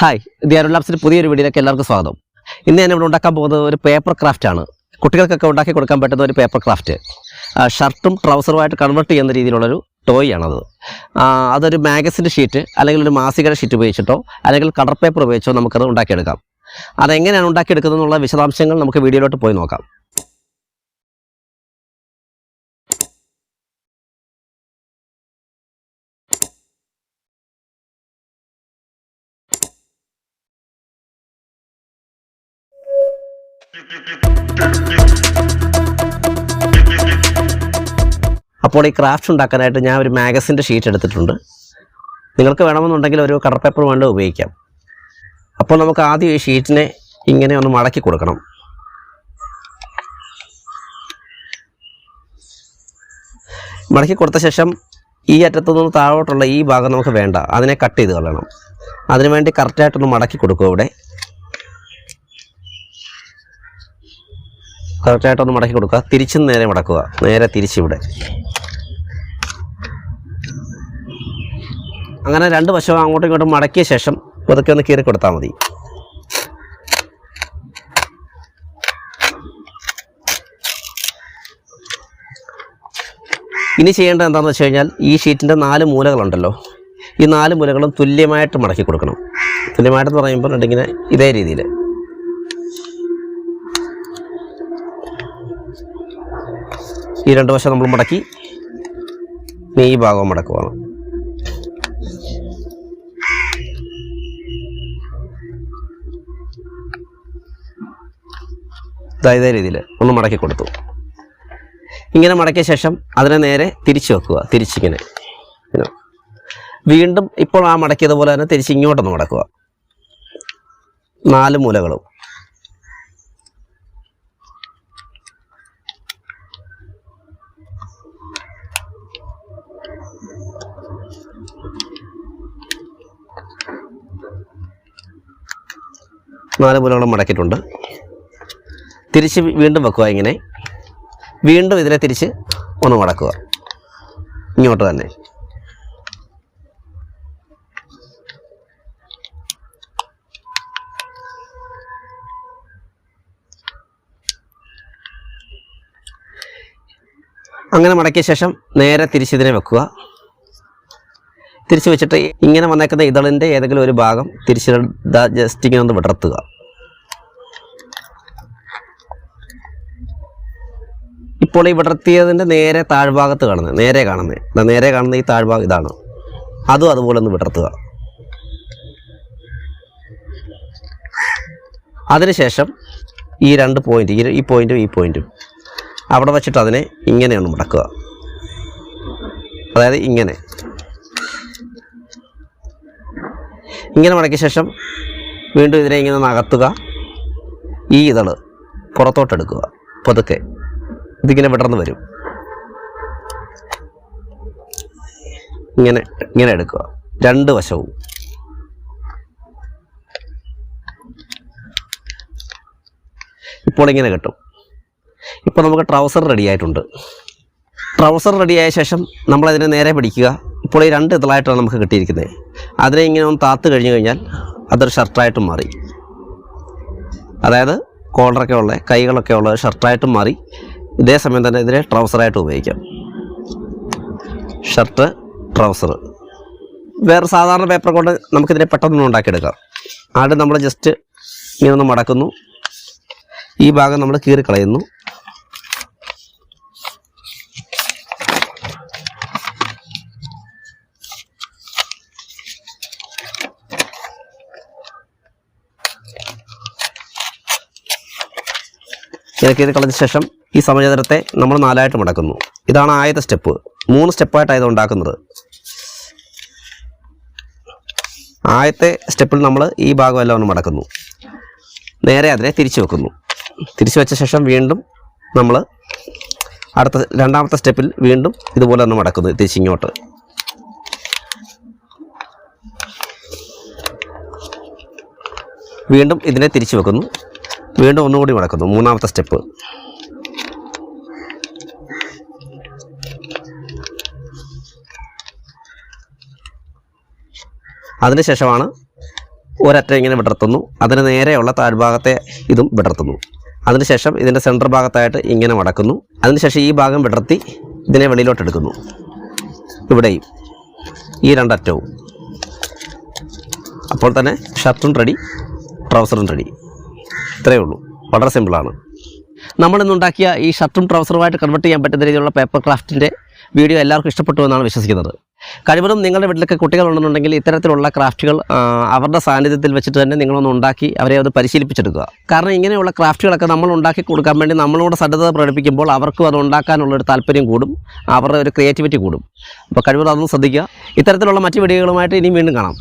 Hi, ദിയാരുൽ ലാബ്സിൻ്റെ പുതിയൊരു വീഡിയോയിലേക്ക് എല്ലാവർക്കും സ്വാഗതം. ഇന്ന് ഞാൻ ഇവിടെ ഉണ്ടാക്കാൻ പോകുന്നത് ഒരു പേപ്പർ ക്രാഫ്റ്റാണ്. കുട്ടികൾക്കൊക്കെ ഉണ്ടാക്കി കൊടുക്കാൻ പറ്റുന്ന ഒരു പേപ്പർ ക്രാഫ്റ്റ്. ഷർട്ടും ട്രൗസറുമായിട്ട് കൺവേർട്ട് ചെയ്യുന്ന രീതിയിലുള്ളൊരു ടോയ് ആണത്. അതൊരു മാഗസിൻ്റെ ഷീറ്റ് അല്ലെങ്കിൽ ഒരു മാസികയുടെ ഷീറ്റ് ഉപയോഗിച്ചിട്ടോ അല്ലെങ്കിൽ കളർ പേപ്പർ ഉപയോഗിച്ചോ നമുക്കത് ഉണ്ടാക്കിയെടുക്കാം. അതെങ്ങനെയാണ് ഉണ്ടാക്കിയെടുക്കുന്നത് എന്നുള്ള വിശദാംശങ്ങൾ നമുക്ക് വീഡിയോയിലോട്ട് പോയി നോക്കാം. അപ്പോൾ ഈ ക്രാഫ്റ്റ് ഉണ്ടാക്കാനായിട്ട് ഞാൻ ഒരു മാഗസിൻ്റെ ഷീറ്റ് എടുത്തിട്ടുണ്ട്. നിങ്ങൾക്ക് വേണമെന്നുണ്ടെങ്കിൽ ഒരു കളർ പേപ്പർ വേണ്ട ഉപയോഗിക്കാം. അപ്പോൾ നമുക്ക് ആദ്യം ഈ ഷീറ്റിനെ ഇങ്ങനെ ഒന്ന് മടക്കി കൊടുക്കണം. മടക്കി കൊടുത്ത ശേഷം ഈ അറ്റത്തുനിന്ന് താഴോട്ടുള്ള ഈ ഭാഗം നമുക്ക് വേണ്ട, അതിനെ കട്ട് ചെയ്ത് കളയണം. അതിനുവേണ്ടി കറക്റ്റായിട്ടൊന്ന് മടക്കി കൊടുക്കുക. ഇവിടെ കറക്റ്റായിട്ടൊന്ന് മടക്കി കൊടുക്കുക. തിരിച്ചും നേരെ മടക്കുക, നേരെ തിരിച്ചിവിടെ. അങ്ങനെ രണ്ട് വശവും അങ്ങോട്ടും ഇങ്ങോട്ടും മടക്കിയ ശേഷം പതുക്കെ ഒന്ന് കീറി കൊടുത്താൽ മതി. ഇനി ചെയ്യേണ്ടത് എന്താണെന്ന് വെച്ച് കഴിഞ്ഞാൽ ഈ ഷീറ്റിൻ്റെ 4 മൂലകളുണ്ടല്ലോ, ഈ 4 മൂലകളും തുല്യമായിട്ട് മടക്കി കൊടുക്കണം. തുല്യമായിട്ടെന്ന് പറയുമ്പോൾ ഇങ്ങനെ ഇതേ രീതിയിൽ ഈ 2 വശം നമ്മൾ മടക്കി ഈ ഭാഗവും മടക്കുവാണ്. ഇതേ രീതിയിൽ ഒന്ന് മടക്കി കൊടുത്തു. ഇങ്ങനെ മടക്കിയ ശേഷം അതിനെ നേരെ തിരിച്ചു വെക്കുക. തിരിച്ചിങ്ങനെ വീണ്ടും ഇപ്പോൾ ആ മടക്കിയതുപോലെ തന്നെ തിരിച്ച് ഇങ്ങോട്ടൊന്ന് മടക്കുക. 4 മൂലകളും മടക്കിയിട്ടുണ്ട്. തിരിച്ച് വീണ്ടും വെക്കുക. ഇങ്ങനെ വീണ്ടും ഇതിനെ തിരിച്ച് ഒന്ന് മടക്കുക, ഇങ്ങോട്ട് തന്നെ. അങ്ങനെ മടക്കിയ ശേഷം നേരെ തിരിച്ചിതിനെ വെക്കുക. തിരിച്ച് വെച്ചിട്ട് ഇങ്ങനെ വന്നേക്കുന്ന ഇതളിൻ്റെ ഏതെങ്കിലും ഒരു ഭാഗം തിരിച്ച് ജസ്റ്റ് ഇങ്ങനെ ഒന്ന് വിടർത്തുക. ഇപ്പോൾ ഈ വിടർത്തിയതിൻ്റെ നേരെ താഴ്ഭാഗത്ത് കാണുന്നത്, നേരെ കാണുന്ന ഈ താഴ്ഭാഗം ഇതാണ്. അതും അതുപോലെ ഒന്ന് വിടർത്തുക. അതിനുശേഷം ഈ 2 പോയിന്റ്, ഈ പോയിന്റും അവിടെ വച്ചിട്ട് അതിനെ ഇങ്ങനെയൊന്ന് മടക്കുക. അതായത് ഇങ്ങനെ മടക്കിയ ശേഷം വീണ്ടും ഇതിനെ ഇങ്ങനെ നകത്തുക. ഈ ഇതള് പുറത്തോട്ടെടുക്കുക. പതുക്കെ ഇതിങ്ങനെ വിടർന്ന് വരും. ഇങ്ങനെ എടുക്കുക 2 വശവും. ഇപ്പോൾ ഇങ്ങനെ കിട്ടും. ഇപ്പോൾ നമുക്ക് ട്രൗസർ റെഡി ആയിട്ടുണ്ട്. ട്രൗസർ റെഡിയായ ശേഷം നമ്മളതിനെ നേരെ പിടിക്കുക. ഇപ്പോൾ ഈ 2 ഇതളായിട്ടാണ് നമുക്ക് കിട്ടിയിരിക്കുന്നത്. അതിനെ ഇങ്ങനെ ഒന്ന് താത്ത് കഴിഞ്ഞ് കഴിഞ്ഞാൽ അതൊരു ഷർട്ടായിട്ടും മാറി. അതായത് കോളറൊക്കെ ഉള്ള, കൈകളൊക്കെ ഉള്ള ഷർട്ടായിട്ടും മാറി. ഇതേ സമയം തന്നെ ഇതിനെ ട്രൗസറായിട്ട് ഉപയോഗിക്കാം. Shirt, trouser. വേറെ സാധാരണ പേപ്പർ കൊണ്ട് നമുക്കിതിനെ പെട്ടെന്ന് ഉണ്ടാക്കിയെടുക്കാം. ആദ്യം നമ്മൾ ജസ്റ്റ് ഇങ്ങനെ ഒന്ന് മടക്കുന്നു. ഈ ഭാഗം നമ്മൾ കീറിക്കളയുന്നു. ഇതൊക്കെ കളഞ്ഞ ശേഷം ഈ സമചതുരത്തെ നമ്മൾ 4ആയിട്ട് മടക്കുന്നു. ഇതാണ് ആദ്യത്തെ സ്റ്റെപ്പ്. 3 സ്റ്റെപ്പായിട്ടാണ് ഇത് ഉണ്ടാക്കുന്നത്. ആദ്യത്തെ സ്റ്റെപ്പിൽ നമ്മൾ ഈ ഭാഗമെല്ലാം ഒന്ന് മടക്കുന്നു. നേരെ അതിനെ തിരിച്ചു വെക്കുന്നു. തിരിച്ചു വെച്ച ശേഷം വീണ്ടും നമ്മൾ അടുത്ത 2ാമത്തെ സ്റ്റെപ്പിൽ വീണ്ടും ഇതുപോലെ ഒന്ന് മടക്കുന്നു. തിരിച്ചിങ്ങോട്ട് വീണ്ടും ഇതിനെ തിരിച്ചു വെക്കുന്നു. വീണ്ടും ഒന്നുകൂടി മടക്കുന്നു. 3ാമത്തെ സ്റ്റെപ്പ്. അതിനുശേഷമാണ് ഒരറ്റം ഇങ്ങനെ വിടർത്തുന്നു, അതിന് നേരെയുള്ള താഴ്ഭാഗത്തെ ഇതും വിടർത്തുന്നു. അതിനുശേഷം ഇതിൻ്റെ സെൻറ്റർ ഭാഗത്തായിട്ട് ഇങ്ങനെ മടക്കുന്നു. അതിനുശേഷം ഈ ഭാഗം വിടർത്തി ഇതിനെ വെളിയിലോട്ട് എടുക്കുന്നു. ഇവിടെയും ഈ രണ്ടറ്റവും. അപ്പോൾ തന്നെ ഷർട്ടും റെഡി, ട്രൗസറും റെഡി. ഇത്രയേ ഉള്ളൂ, വളരെ സിമ്പിളാണ്. നമ്മളിന്നുണ്ടാക്കിയ ഈ ഷർട്ടും ട്രൗസറുമായിട്ട് കൺവേർട്ട് ചെയ്യാൻ പറ്റുന്ന രീതിയിലുള്ള പേപ്പർ ക്രാഫ്റ്റിൻ്റെ വീഡിയോ എല്ലാവർക്കും ഇഷ്ടപ്പെട്ടു എന്നാണ് വിശ്വസിക്കുന്നത്. കഴിവതും നിങ്ങളുടെ വീട്ടിലൊക്കെ കുട്ടികളുണ്ടെന്നുണ്ടെങ്കിൽ ഇത്തരത്തിലുള്ള ക്രാഫ്റ്റുകൾ അവരുടെ സാന്നിധ്യത്തിൽ വെച്ചിട്ട് തന്നെ നിങ്ങളൊന്ന് ഉണ്ടാക്കി അവരെ അത് പരിശീലിപ്പിച്ചെടുക്കുക. കാരണം ഇങ്ങനെയുള്ള ക്രാഫ്റ്റുകളൊക്കെ നമ്മൾ ഉണ്ടാക്കി കൊടുക്കാൻ വേണ്ടി നമ്മളോട് സന്നദ്ധത പ്രകടിപ്പിക്കുമ്പോൾ അവർക്കും അത് ഉണ്ടാക്കാനുള്ളൊരു താല്പര്യം കൂടും, അവരുടെ ഒരു ക്രിയേറ്റിവിറ്റി കൂടും. അപ്പോൾ കഴിവതും അതൊന്നും ശ്രദ്ധിക്കുക. ഇത്തരത്തിലുള്ള മറ്റ് വീഡിയോകളുമായിട്ട് ഇനിയും വീണ്ടും കാണാം.